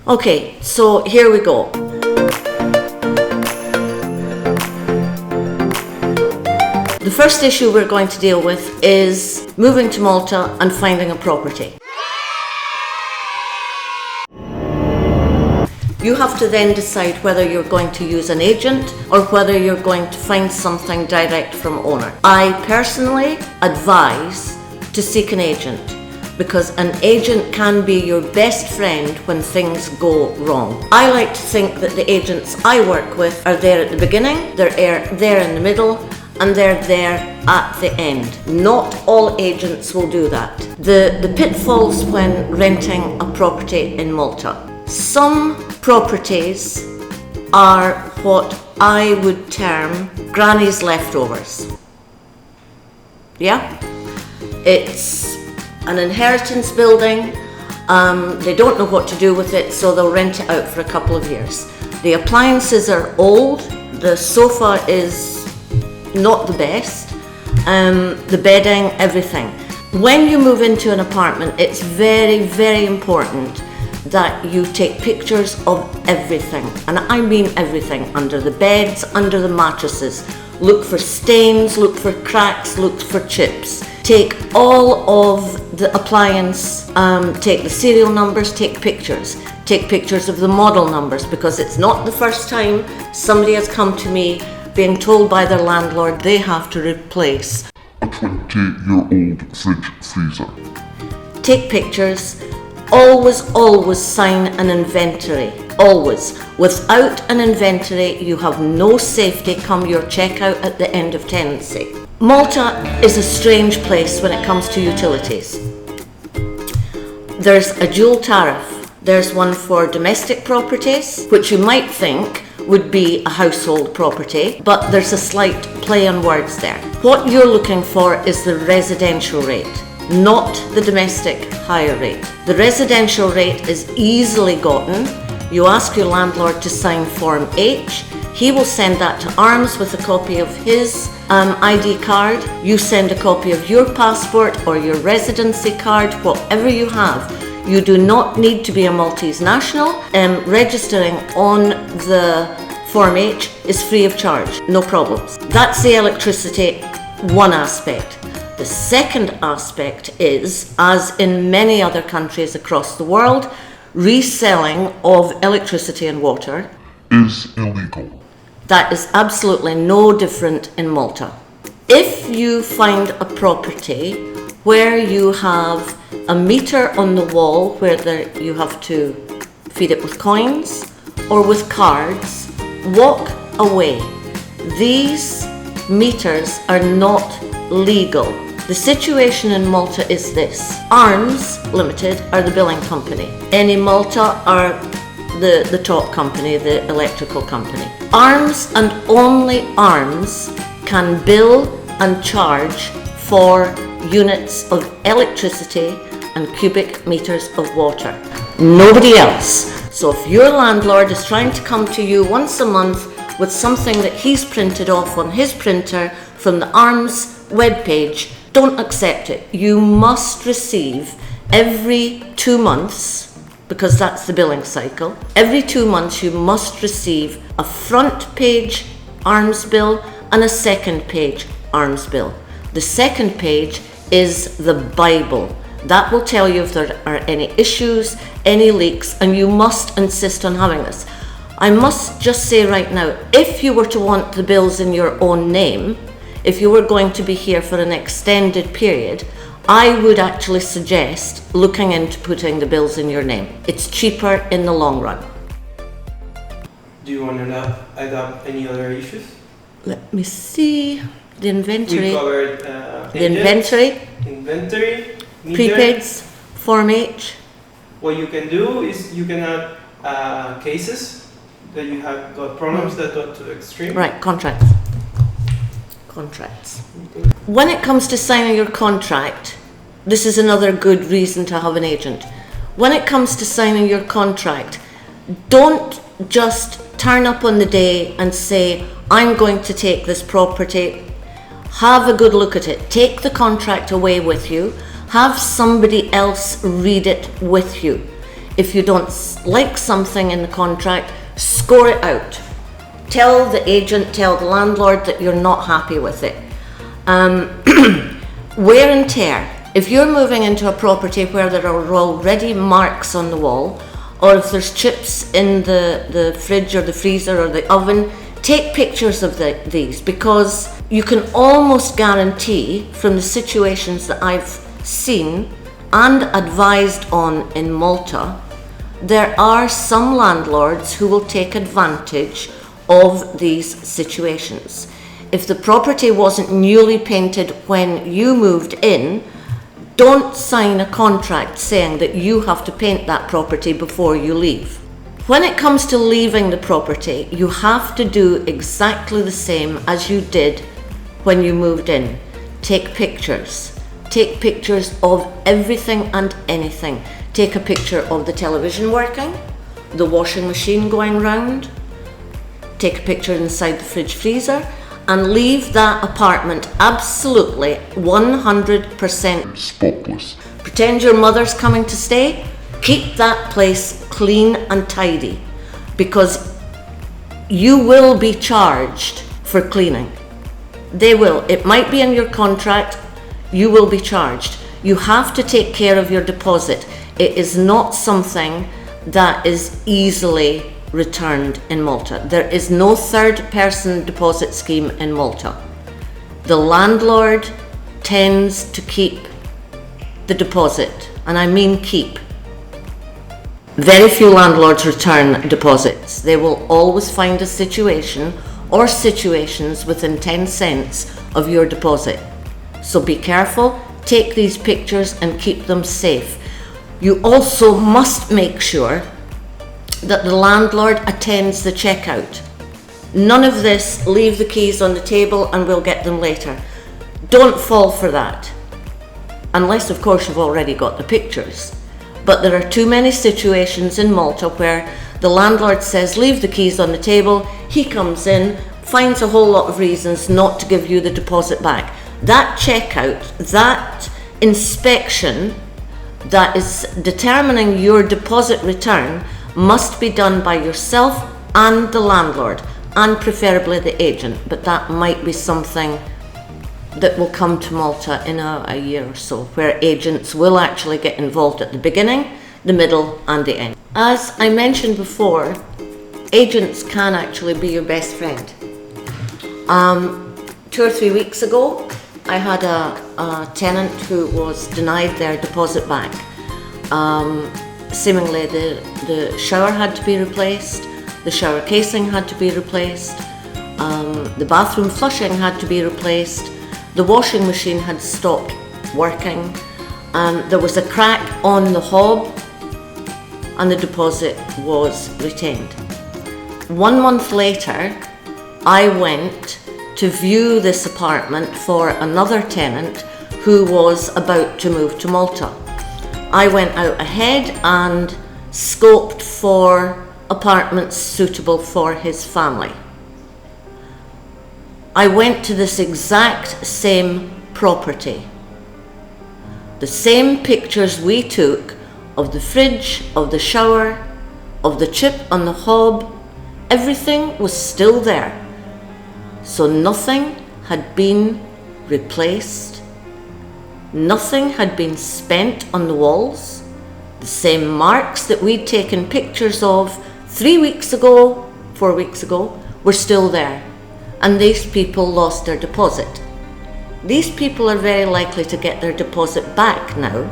Okay, so here we go. The first issue we're going to deal with is moving to Malta and finding a property. You have to then decide whether you're going to use an agent or whether you're going to find something direct from owner. I personally advise to seek an agent because an agent can be your best friend when things go wrong. I like to think that the agents I work with are there at the beginning, they're there in the middle, and they're there at the end. Not all agents will do that. The pitfalls when renting a property in Malta. Some properties are what I would term granny's leftovers. Yeah? It's an inheritance building. They don't know what to do with it, so they'll rent it out for a couple of years. The appliances are old. The sofa is not the best. The bedding, everything. When you move into an apartment, it's very, very important that you take pictures of everything, and I mean everything, under the beds, under the mattresses. Look for stains, look for cracks, look for chips. Take all of the appliance, take the serial numbers, take pictures. Take pictures of the model numbers, because it's not the first time somebody has come to me being told by their landlord they have to replace a 20-year-old fridge freezer. Take pictures. Always sign an inventory. Always. Without an inventory, you have no safety come your checkout at the end of tenancy. Malta is a strange place when it comes to utilities. There's a dual tariff. There's one for domestic properties, which you might think would be a household property, but there's a slight play on words there. What you're looking for is the residential rate, not the domestic hire rate. The residential rate is easily gotten. You ask your landlord to sign Form H. He will send that to ARMS with a copy of his ID card. You send a copy of your passport or your residency card, whatever you have. You do not need to be a Maltese national. Registering on the Form H is free of charge, no problems. That's the electricity, one aspect. The second aspect is, as in many other countries across the world, reselling of electricity and water is illegal. That is absolutely no different in Malta. If you find a property where you have a meter on the wall where you have to feed it with coins or with cards, walk away. These meters are not legal. The situation in Malta is this. ARMS Limited are the billing company. Any Malta are the top company, the electrical company. ARMS and only ARMS can bill and charge for units of electricity and cubic meters of water. Nobody else. So if your landlord is trying to come to you once a month with something that he's printed off on his printer from the ARMS webpage, don't accept it. You must receive every 2 months, because that's the billing cycle. Every 2 months you must receive a front page ARMS bill and a second page ARMS bill. The second page is the Bible. That will tell you if there are any issues, any leaks, and you must insist on having this. I must just say right now, if you were to want the bills in your own name, if you were going to be here for an extended period, I would actually suggest looking into putting the bills in your name. It's cheaper in the long run. Do you want to add up any other issues? Let me see. The inventory. We covered the inventory, meter. prepaids, Form H. What you can do is you can add cases that you have got problems that got too extreme. Right, contracts. When it comes to signing your contract, this is another good reason to have an agent. When it comes to signing your contract, don't just turn up on the day and say, I'm going to take this property. Have a good look at it. Take the contract away with you. Have somebody else read it with you. If you don't like something in the contract, score it out. Tell the agent, tell the landlord that you're not happy with it. Wear and tear. If you're moving into a property where there are already marks on the wall, or if there's chips in the fridge or the freezer or the oven, take pictures of these, because you can almost guarantee from the situations that I've seen and advised on in Malta, there are some landlords who will take advantage of these situations. If the property wasn't newly painted when you moved in, don't sign a contract saying that you have to paint that property before you leave. When it comes to leaving the property, you have to do exactly the same as you did when you moved in. Take pictures. Take pictures of everything and anything. Take a picture of the television working, the washing machine going round. Take a picture inside the fridge freezer, and leave that apartment absolutely 100% spotless. Pretend your mother's coming to stay. Keep that place clean and tidy, because you will be charged for cleaning. They will. It might be in your contract. You will be charged. You have to take care of your deposit. It is not something that is easily returned in Malta. There is no third-person deposit scheme in Malta. The landlord tends to keep the deposit, and I mean keep. Very few landlords return deposits. They will always find a situation or situations within 10 cents of your deposit. So be careful, take these pictures and keep them safe. You also must make sure that the landlord attends the checkout. None of this, leave the keys on the table and we'll get them later. Don't fall for that. Unless, of course, you've already got the pictures. But there are too many situations in Malta where the landlord says, leave the keys on the table. He comes in, finds a whole lot of reasons not to give you the deposit back. That checkout, that inspection that is determining your deposit return must be done by yourself and the landlord, and preferably the agent, but that might be something that will come to Malta in a year or so, where agents will actually get involved at the beginning, the middle and the end. As I mentioned before, agents can actually be your best friend. 2 or 3 weeks ago, I had a tenant who was denied their deposit back. Seemingly the shower had to be replaced, the shower casing had to be replaced, the bathroom flushing had to be replaced, the washing machine had stopped working, there was a crack on the hob, and the deposit was retained. 1 month later, I went to view this apartment for another tenant who was about to move to Malta. I went out ahead and scoped for apartments suitable for his family. I went to this exact same property. The same pictures we took of the fridge, of the shower, of the chip on the hob, everything was still there. So nothing had been replaced. Nothing had been spent on the walls. The same marks that we'd taken pictures of 3 weeks ago, 4 weeks ago, were still there. And these people lost their deposit. These people are very likely to get their deposit back now,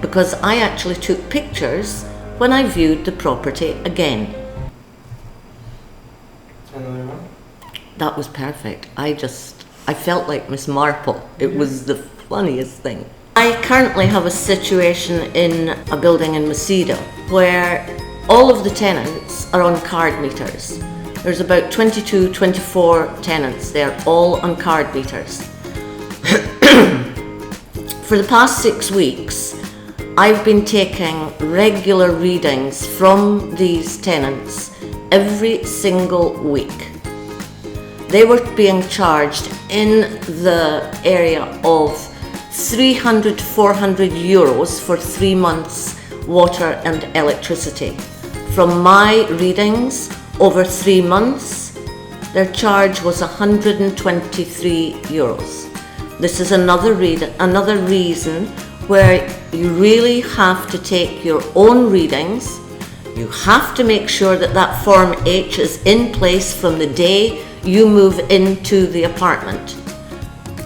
because I actually took pictures when I viewed the property again. Another one? That was perfect. I felt like Miss Marple. It was the funniest thing. I currently have a situation in a building in Masida where all of the tenants are on card meters. There's about 22, 24 tenants. They're all on card meters. For the past 6 weeks, I've been taking regular readings from these tenants every single week. They were being charged in the area of 300 to 400 euros for 3 months water and electricity. From my readings, over 3 months, their charge was €123. This is another reason where you really have to take your own readings. You have to make sure that that Form H is in place from the day you move into the apartment,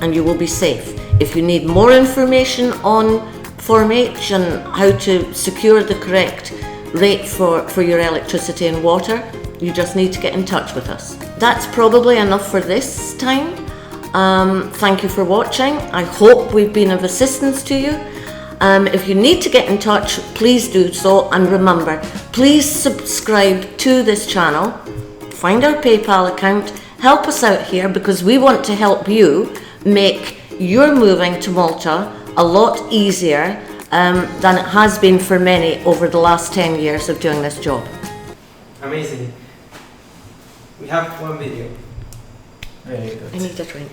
and you will be safe. If you need more information on Form H and how to secure the correct rate for your electricity and water, you just need to get in touch with us. That's probably enough for this time. Thank you for watching. I hope we've been of assistance to you. If you need to get in touch, please do so, and remember, please subscribe to this channel, find our PayPal account, help us out here, because we want to help you make your moving to Malta a lot easier than it has been for many over the last 10 years of doing this job. Amazing. We have one video. Very good. I need a drink.